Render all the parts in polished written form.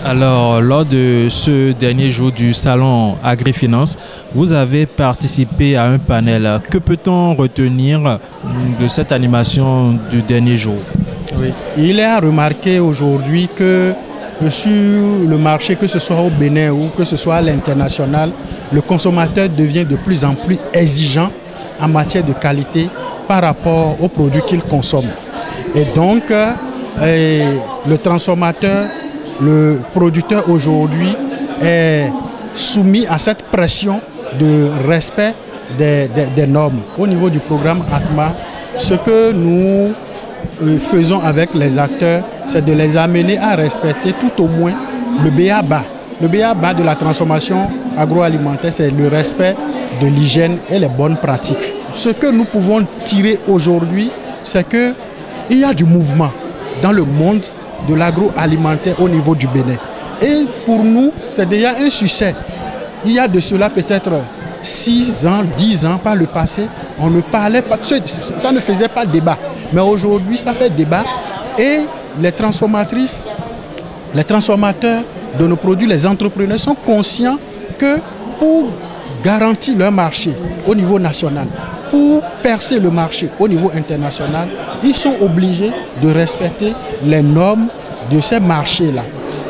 Alors, lors de ce dernier jour du salon Agrifinance, vous avez participé à un panel. Que peut-on retenir de cette animation du dernier jour? Oui. Il est à remarquer aujourd'hui que sur le marché, que ce soit au Bénin ou que ce soit à l'international, le consommateur devient de plus en plus exigeant en matière de qualité par rapport aux produits qu'il consomme. Et donc, le transformateur, le producteur aujourd'hui est soumis à cette pression de respect des normes. Au niveau du programme ACMA, ce que nous faisons avec les acteurs, c'est de les amener à respecter tout au moins le b.a.-ba. Le b.a.-ba de la transformation agroalimentaire, c'est le respect de l'hygiène et les bonnes pratiques. Ce que nous pouvons tirer aujourd'hui, c'est qu'il y a du mouvement dans le monde de l'agroalimentaire au niveau du Bénin. Et pour nous, c'est déjà un succès. Il y a de cela peut-être 6 ans, 10 ans par le passé, on ne parlait pas, ça ne faisait pas débat. Mais aujourd'hui, ça fait débat et les transformatrices, les transformateurs de nos produits, les entrepreneurs sont conscients que pour garantir leur marché au niveau national, pour percer le marché au niveau international, ils sont obligés de respecter les normes de ces marchés-là.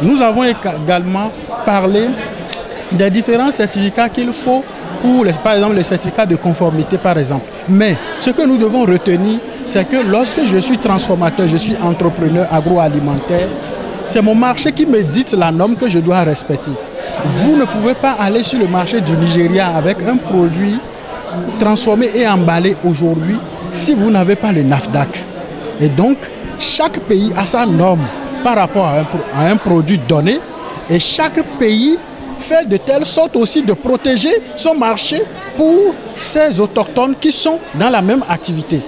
Nous avons également parlé des différents certificats qu'il faut pour, par exemple, les certificats de conformité, par exemple. Mais ce que nous devons retenir, c'est que lorsque je suis transformateur, je suis entrepreneur agroalimentaire, c'est mon marché qui me dicte la norme que je dois respecter. Vous ne pouvez pas aller sur le marché du Nigeria avec un produit transformé et emballé aujourd'hui si vous n'avez pas le NAFDAC. Et donc, chaque pays a sa norme par rapport à un produit donné et chaque pays fait de telle sorte aussi de protéger son marché pour ces autochtones qui sont dans la même activité.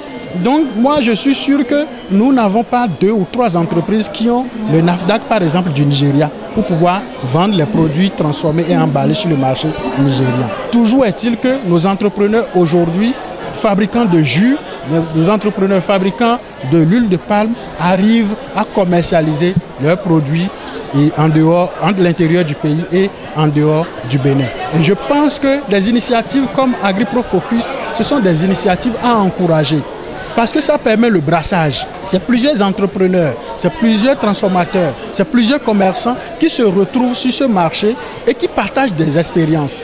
Donc moi je suis sûr que nous n'avons pas 2 ou 3 entreprises qui ont le NAFDAC par exemple du Nigeria pour pouvoir vendre les produits transformés et emballés sur le marché nigérien. Toujours est-il que nos entrepreneurs aujourd'hui, fabricants de jus, nos entrepreneurs fabricants de l'huile de palme arrivent à commercialiser leurs produits et en dehors, entre l'intérieur du pays et en dehors du Bénin. Et je pense que des initiatives comme AgriProFocus, ce sont des initiatives à encourager. Parce que ça permet le brassage. C'est plusieurs entrepreneurs, c'est plusieurs transformateurs, c'est plusieurs commerçants qui se retrouvent sur ce marché et qui partagent des expériences.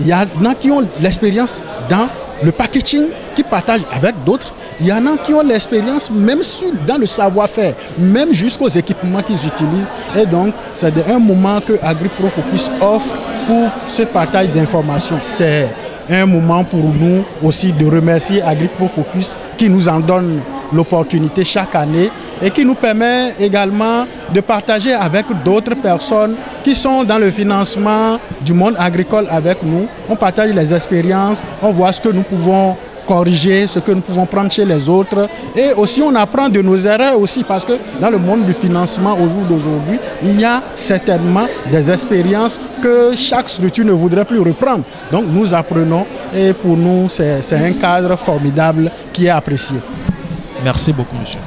Il y en a qui ont l'expérience dans le packaging, qui partagent avec d'autres. Il y en a qui ont l'expérience même dans le savoir-faire, même jusqu'aux équipements qu'ils utilisent. Et donc, c'est un moment que AgriProFocus offre pour ce partage d'informations. C'est un moment pour nous aussi de remercier AgriProFocus qui nous en donne l'opportunité chaque année et qui nous permet également de partager avec d'autres personnes qui sont dans le financement du monde agricole avec nous. On partage les expériences, on voit ce que nous pouvons corriger, ce que nous pouvons prendre chez les autres et aussi on apprend de nos erreurs aussi parce que dans le monde du financement au jour d'aujourd'hui, il y a certainement des expériences que chaque structure ne voudrait plus reprendre. Donc nous apprenons et pour nous c'est un cadre formidable qui est apprécié. Merci beaucoup monsieur.